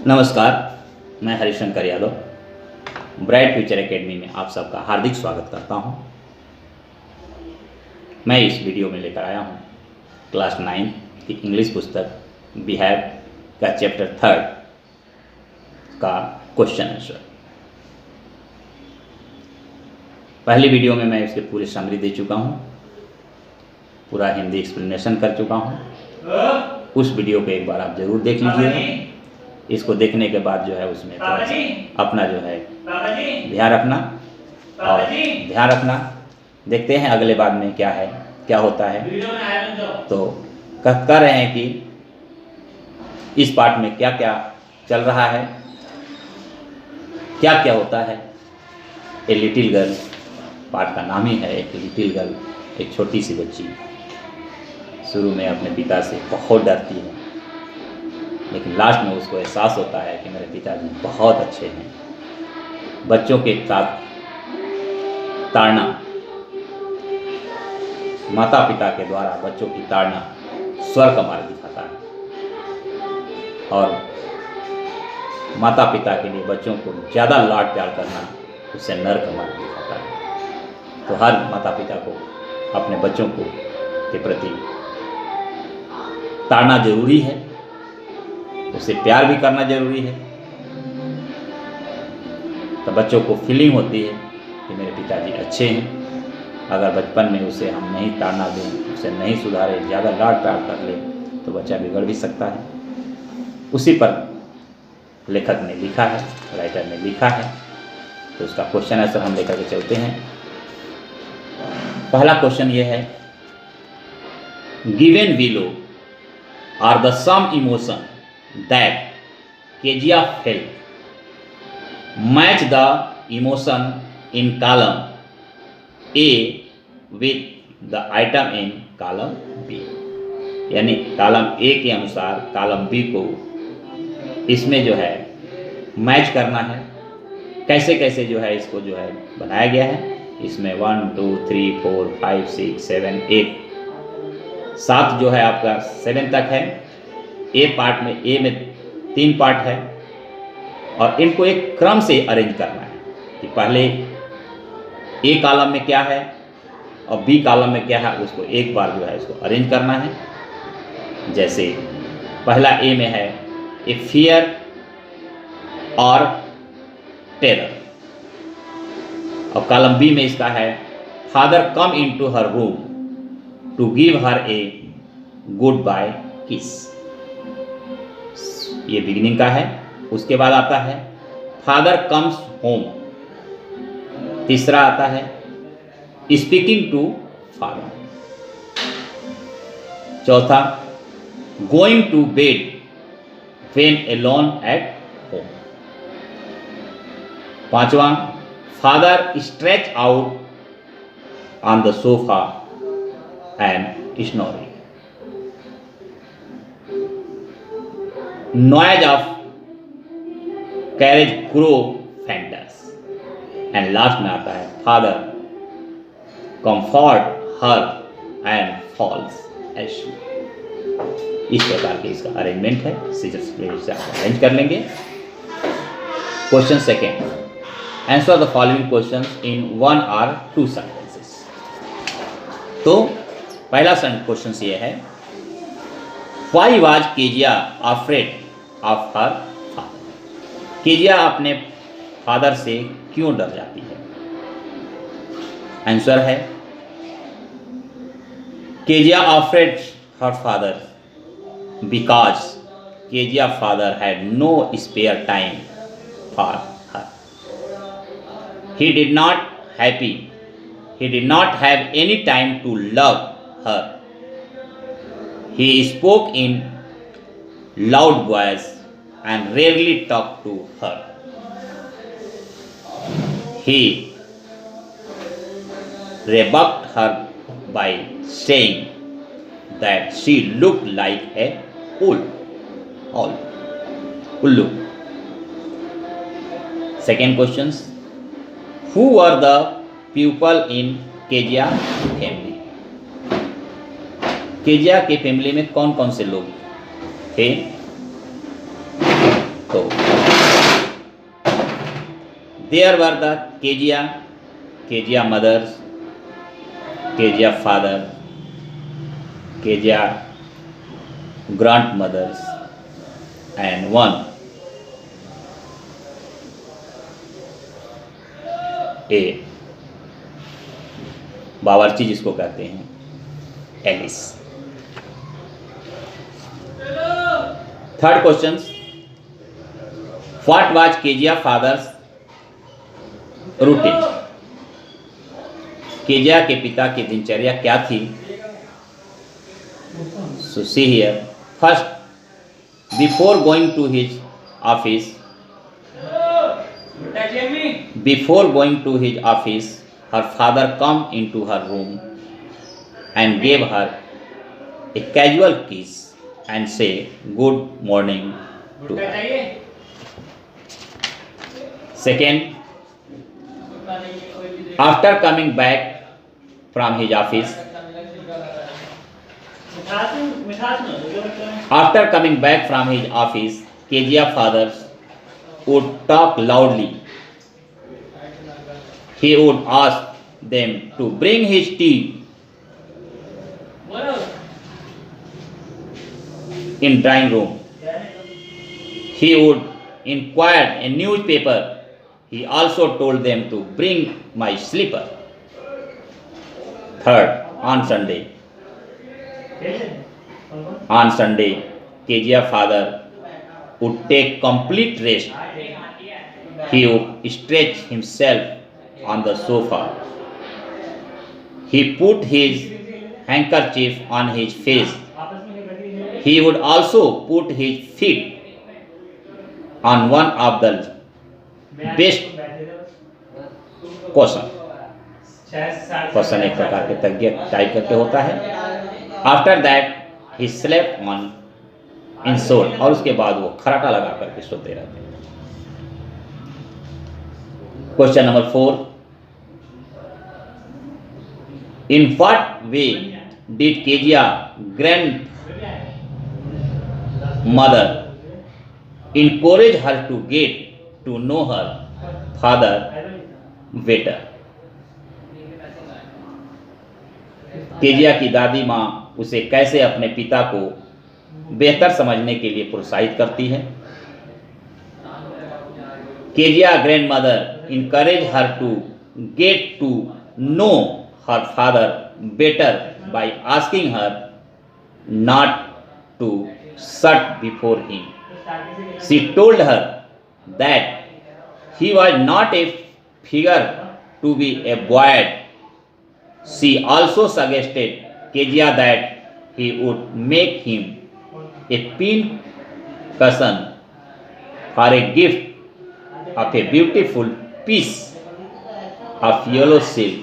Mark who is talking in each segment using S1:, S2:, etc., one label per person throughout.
S1: नमस्कार, मैं Harishankar Yadav bright future academy में आप सबका हार्दिक स्वागत करता हूं। मैं इस वीडियो में लेकर आया हूं क्लास 9 की इंग्लिश पुस्तक बिहेव का चैप्टर 3 का क्वेश्चन आंसर। पहली वीडियो में मैं इसके पूरी समरी दे चुका हूं, पूरा हिंदी एक्सप्लेनेशन कर चुका हूं। उस वीडियो को एक बार आप ज़रूर देख लीजिए। इसको देखने के बाद जो है उसमें अपना जो है ध्यान रखना। देखते हैं अगले बार में क्या होता है। तो कह रहे हैं कि इस पार्ट में क्या क्या चल रहा है, क्या क्या होता है। ए लिटिल गर्ल पार्ट का नाम ही है। एक लिटिल गर्ल, एक छोटी सी बच्ची शुरू में अपने पिता से बहुत डरती है, लेकिन लास्ट में उसको एहसास होता है कि मेरे पिताजी बहुत अच्छे हैं। बच्चों के साथ ताड़ना, माता पिता के द्वारा बच्चों की ताड़ना स्वर का मार्ग दिखाता है, और माता पिता के लिए बच्चों को ज़्यादा लाड प्यार करना उससे नर का मार्ग दिखाता है। तो हर माता पिता को अपने बच्चों को के प्रति ताड़ना जरूरी है, उसे प्यार भी करना जरूरी है। तो बच्चों को फीलिंग होती है कि मेरे पिताजी अच्छे हैं। अगर बचपन में उसे हम नहीं ताड़ना दें, उसे नहीं सुधारें, ज़्यादा लाड प्यार कर ले तो बच्चा बिगड़ भी सकता है। उसी पर लेखक ने लिखा है, राइटर ने लिखा है। तो उसका क्वेश्चन आंसर हम लेकर के चलते हैं। पहला क्वेश्चन ये है, given below are the some emotion that Kezia felt. Match the emotion in column A with the item in column B. यानी कॉलम A के अनुसार कॉलम B को इसमें जो है मैच करना है। कैसे कैसे जो है इसको जो है बनाया गया है। इसमें 1 2 3 4 5 6 7 8 7 जो है आपका 7 तक है। ए पार्ट में, ए में 3 पार्ट है, और इनको एक क्रम से अरेंज करना है कि पहले ए कॉलम में क्या है और बी कॉलम में क्या है, उसको एक बार जो है इसको अरेंज करना है। जैसे पहला ए में है ए फियर और टेरर, और कॉलम बी में इसका है father come into her room to give her a goodbye kiss. ये बिगिनिंग का है। उसके बाद आता है फादर कम्स होम। तीसरा आता है स्पीकिंग टू फादर। चौथा going to bed when alone at home. पांचवा father stretch out on the sofa and snoring. Noise of carriage grow faintest, and last में आता है father comfort her and falls asleep। इस प्रकार के इसका arrangement है। सीजर्स प्लेट से आप अरेंज कर लेंगे। Question second, answer the following questions in 1 or 2 sentences. तो पहला क्वेश्चन ये है, Why was Kezia afraid of her father? Kezia अपने फादर से क्यों डर जाती है? आंसर है Kezia afraid her father because Kezia father had no spare time for her. He did not have any time to love her. He spoke in loud voice and rarely talked to her. He rebuked her by saying that she looked like a ullu. Second questions, who were the people in Kezia family? Kezia के family में कौन कौन से लोग थे? तो there were the Kezia mothers, Kezia father, Kezia grandmothers and one a बावर्ची जिसको कहते हैं Alice. Third question, what was Kezia father's routine? Kezia के पिता की दिनचर्या क्या थी? So see here, first, before going to his office, her father come into her room and gave her a casual kiss and say good morning to her. Second, after coming back from his office, Kejiya fathers would talk loudly. He would ask them to bring his tea in drawing room. He would inquire a newspaper. He also told them to bring my slipper. Third, on Sunday, Kejiya father would take complete rest. He would stretch himself on the sofa. He put his handkerchief on his face. He would also put his feet on one of the best cushion. Question एक प्रकार के तकिया type करके होता है। After that he slept on insole, और उसके बाद वो खराटा लगा करके सोते रहते हैं। Question number 4, in what way did Kezia grandmother encourage her to get to know her father better? Kezia की दादी माँ उसे कैसे अपने पिता को बेहतर समझने के लिए प्रोत्साहित करती है? Kezia grandmother encourage her to get to know her father better by asking her not to shut before him. She told her that he was not a figure to be avoided. She also suggested Kejiya that he would make him a pin cushion for a gift of a beautiful piece of yellow silk,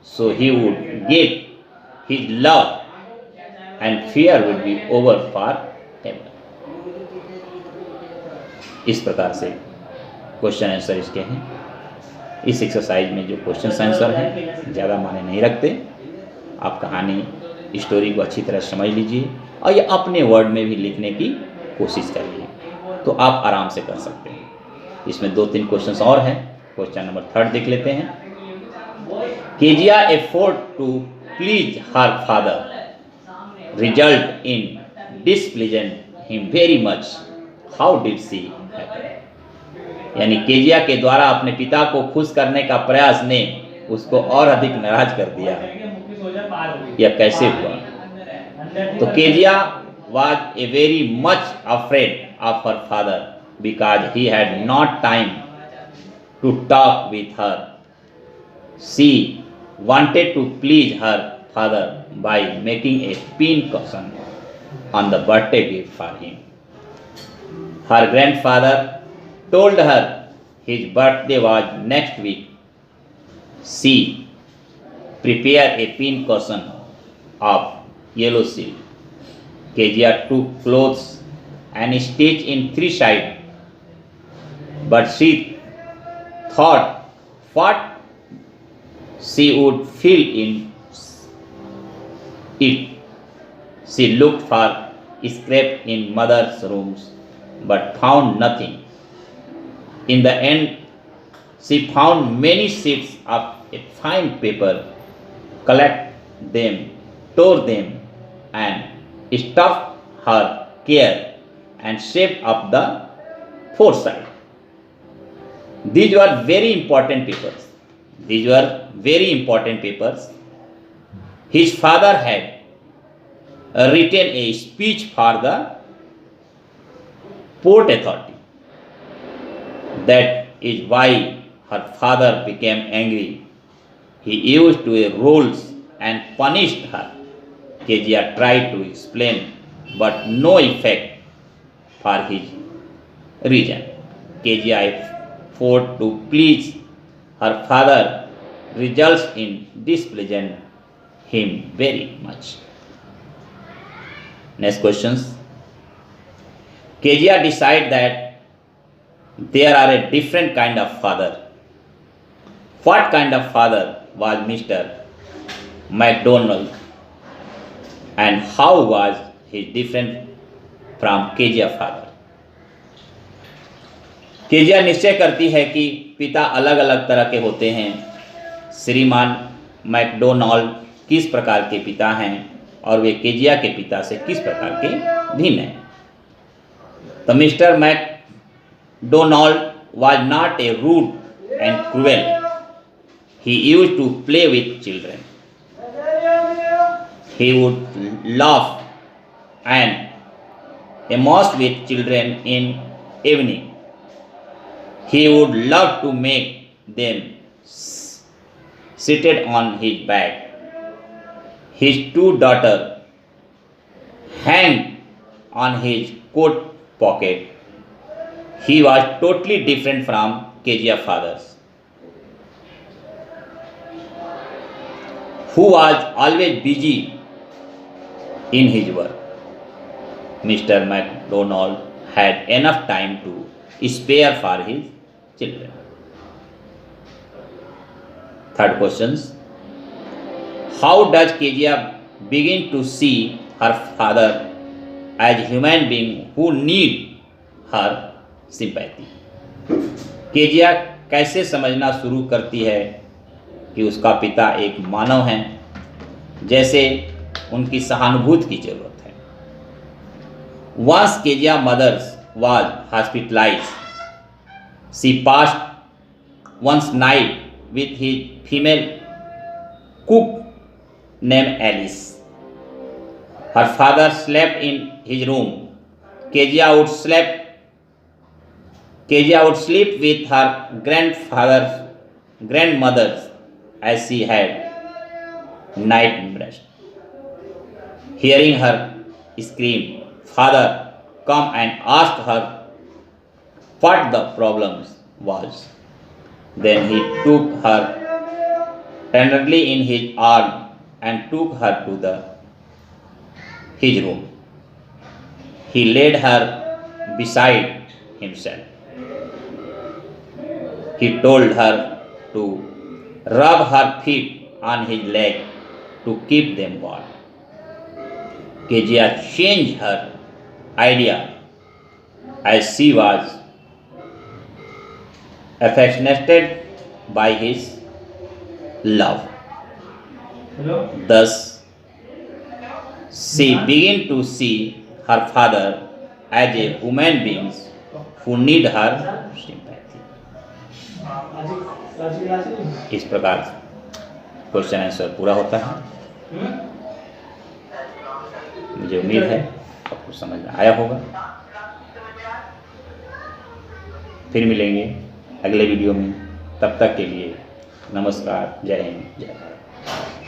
S1: so he would get his love and fear would be over forever. इस प्रकार से question answer इसके हैं। इस exercise में जो question answer हैं ज़्यादा मायने नहीं रखते। आप कहानी स्टोरी को अच्छी तरह समझ लीजिए और ये अपने वर्ड में भी लिखने की कोशिश करिए, तो आप आराम से कर सकते हैं। इसमें 2-3 क्वेश्चन और हैं। क्वेश्चन नंबर 3 देख लेते हैं। Kezia effort to please her father result in displeasant him very much, how did she happen? यानी केजिया के द्वारा अपने पिता को खुश करने का प्रयास ने उसको और अधिक नाराज कर दिया। यह कैसे हुआ? तो Kezia was a very much afraid of her father because he had not time to talk with her. She wanted to please her father by making a pin cushion on the birthday gift for him. Her grandfather told her his birthday was next week. She prepared a pin cushion of yellow silk. Kejiya took clothes and stitched in 3 sides, but she thought what she would fill in it. She looked for scraps in mother's rooms but found nothing. In the end, she found many sheets of a fine paper, collected them, tore them, and stuffed her care and shaped up the foresight. These were very important papers. These were very important papers. His father had written a speech for the Port Authority. That is why her father became angry. He used to rules and punished her. Kezia tried to explain, but no effect for his reason. Kezia fought to please her father, results in displeasing him very much. Next questions. Kezia decided that there are a different kind of father. What kind of father was Mr. MacDonald, and how was he different from Kezia father? Kezia निश्चय करती है कि पिता अलग अलग तरह के होते हैं। श्रीमान मैकडोनाल्ड किस प्रकार के पिता हैं और वे केजिया के पिता से किस प्रकार के भिन्न हैं। तो Mr McDonald was not a rude and cruel. He used to play with children. He would laugh and amuse with children in evening. He would love to make them seated on his back. His two daughters hang on his coat pocket. He was totally different from Kezia's father, who was always busy in his work. Mr. MacDonald had enough time to spare for his children. Third questions. How does Kezia begin to see her father as human being who need her sympathy? Kezia कैसे समझना शुरू करती है कि उसका पिता एक मानव हैं जैसे उनकी सहानुभूति की जरूरत है। Once Kezia mother was hospitalized, she passed one night with his female cook named Alice. Her father slept in his room. Kezia would sleep with her grandmother as she had night rest. Hearing her scream, father come and asked her what the problem was. Then he took her tenderly in his arm and took her to his room. He laid her beside himself. He told her to rub her feet on his leg to keep them warm. Kezia changed her idea as she was affectionated by his love. Thus, she began to see her father as a human being who need her sympathy. इस प्रकार question answer पूरा होता है। मुझे उम्मीद है आपको समझ में आया होगा। फिर मिलेंगे अगले वीडियो में, तब तक के लिए नमस्कार, जय हिंद, जय भारत।